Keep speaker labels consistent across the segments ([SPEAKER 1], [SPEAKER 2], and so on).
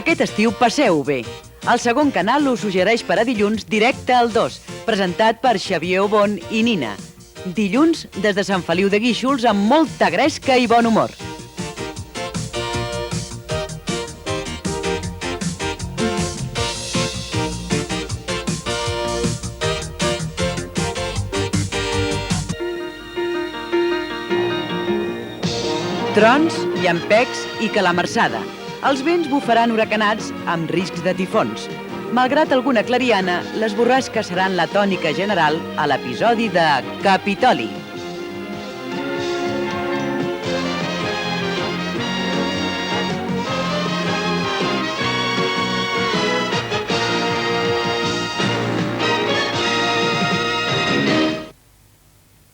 [SPEAKER 1] Aquest estiu passeu bé. El segon canal us suggereix per a dilluns Directe al 2, presentat per Xavier Obon i Nina. Dilluns, des de Sant Feliu de Guíxols, amb molta gresca i bon humor. Trons, llampecs i calamarsada. Els vents bufaran huracanats amb riscs de tifons. Malgrat alguna clariana, les borrasques seran la tònica general a l'episodi de Capitoli.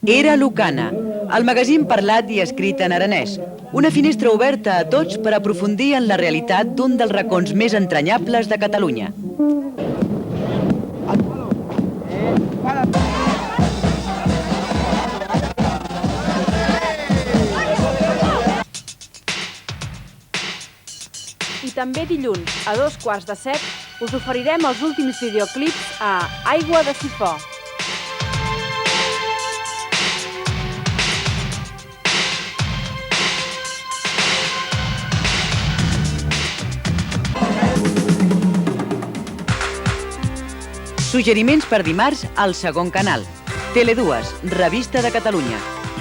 [SPEAKER 1] Era Lucana, el magazín parlat i escrit en aranès. Una finestra oberta a tots per aprofundir en la realitat d'un dels racons més entranyables de Catalunya.
[SPEAKER 2] I també dilluns, a 7:15, us oferirem els últims videoclips a Aigua de Sifó.
[SPEAKER 1] Suggeriments per dimarts al segon canal. Tele2, Revista de Catalunya.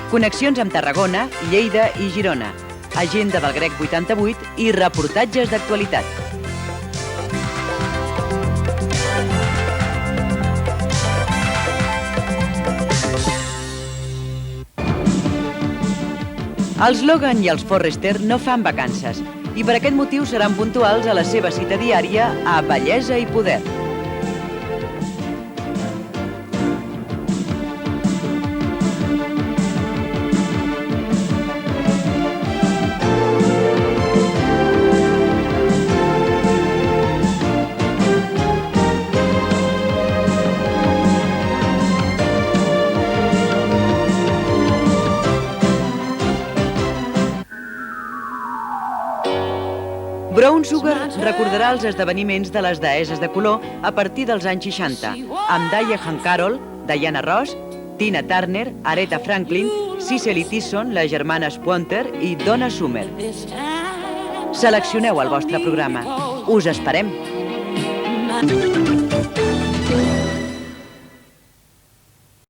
[SPEAKER 1] Connexions amb Tarragona, Lleida i Girona. Agenda del Grec 88 i reportatges d'actualitat. Els Logan i els Forrester no fan vacances i per aquest motiu seran puntuals a la seva cita diària a Bellesa i Poder. Brown Sugar recordarà els esdeveniments de les deesses de color a partir dels anys 60, amb Diane Carroll, Diana Ross, Tina Turner, Aretha Franklin, Cicely Tyson, les germanes Pointer i Donna Summer. Seleccioneu el vostre programa. Us esperem!